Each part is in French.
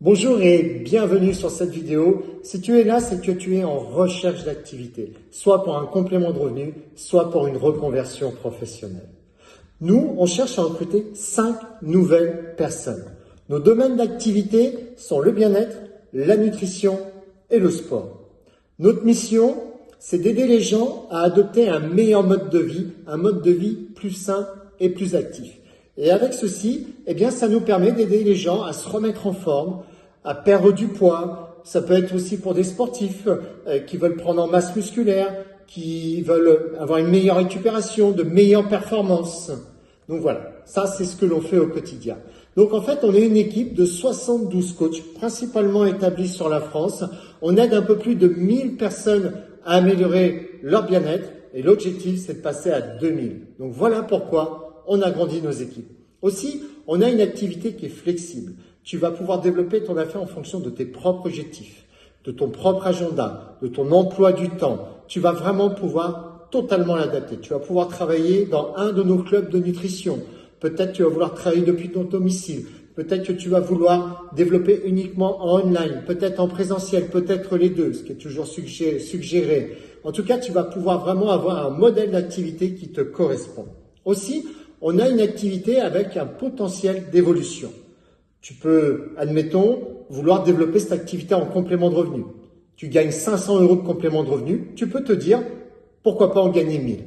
Bonjour et bienvenue sur cette vidéo. Si tu es là, c'est que tu es en recherche d'activité, soit pour un complément de revenu, soit pour une reconversion professionnelle. Nous, on cherche à recruter 5 nouvelles personnes. Nos domaines d'activité sont le bien-être, la nutrition et le sport. Notre mission, c'est d'aider les gens à adopter un meilleur mode de vie, un mode de vie plus sain et plus actif. Et avec ceci, ça nous permet d'aider les gens à se remettre en forme, à perdre du poids. Ça peut être aussi pour des sportifs qui veulent prendre en masse musculaire, qui veulent avoir une meilleure récupération, de meilleures performances. Donc voilà, ça c'est ce que l'on fait au quotidien. Donc en fait, on est une équipe de 72 coachs, principalement établis sur la France. On aide un peu plus de 1000 personnes à améliorer leur bien-être et l'objectif c'est de passer à 2000. Donc voilà pourquoi on agrandit nos équipes. Aussi, on a une activité qui est flexible. Tu vas pouvoir développer ton affaire en fonction de tes propres objectifs, de ton propre agenda, de ton emploi du temps. Tu vas vraiment pouvoir totalement l'adapter. Tu vas pouvoir travailler dans un de nos clubs de nutrition. Peut-être tu vas vouloir travailler depuis ton domicile. Peut-être que tu vas vouloir développer uniquement en online, peut-être en présentiel, peut-être les deux, ce qui est toujours suggéré. En tout cas, tu vas pouvoir vraiment avoir un modèle d'activité qui te correspond. Aussi, on a une activité avec un potentiel d'évolution. Tu peux, admettons, vouloir développer cette activité en complément de revenu. Tu gagnes 500 € de complément de revenu, tu peux te dire, pourquoi pas en gagner 1000.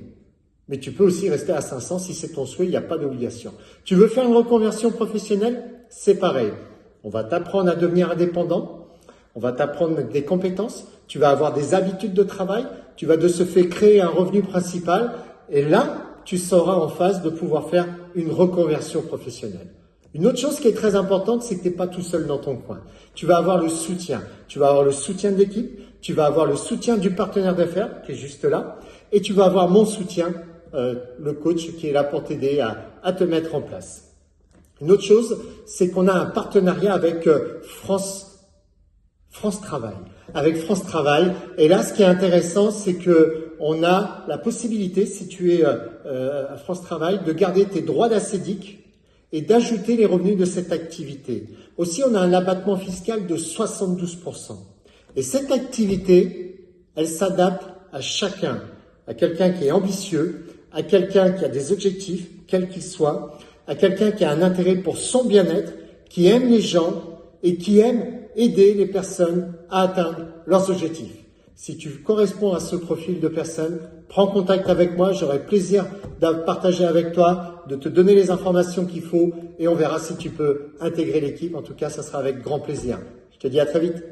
Mais tu peux aussi rester à 500 si c'est ton souhait, il n'y a pas d'obligation. Tu veux faire une reconversion professionnelle? C'est pareil. On va t'apprendre à devenir indépendant, on va t'apprendre des compétences, tu vas avoir des habitudes de travail, tu vas de ce fait créer un revenu principal et là, tu seras en phase de pouvoir faire une reconversion professionnelle. Une autre chose qui est très importante, c'est que tu n'es pas tout seul dans ton coin. Tu vas avoir le soutien. Tu vas avoir le soutien de l'équipe, tu vas avoir le soutien du partenaire d'affaires qui est juste là et tu vas avoir mon soutien, le coach qui est là pour t'aider à te mettre en place. Une autre chose, c'est qu'on a un partenariat avec France Travail. Avec France Travail. Et là, ce qui est intéressant, c'est que on a la possibilité, si tu es à France Travail, de garder tes droits d'acédique et d'ajouter les revenus de cette activité. Aussi, on a un abattement fiscal de 72%. Et cette activité, elle s'adapte à chacun, à quelqu'un qui est ambitieux, à quelqu'un qui a des objectifs, quels qu'ils soient, à quelqu'un qui a un intérêt pour son bien-être, qui aime les gens et qui aime aider les personnes à atteindre leurs objectifs. Si tu corresponds à ce profil de personne, prends contact avec moi, j'aurai plaisir de partager avec toi, de te donner les informations qu'il faut et on verra si tu peux intégrer l'équipe. En tout cas, ça sera avec grand plaisir. Je te dis à très vite.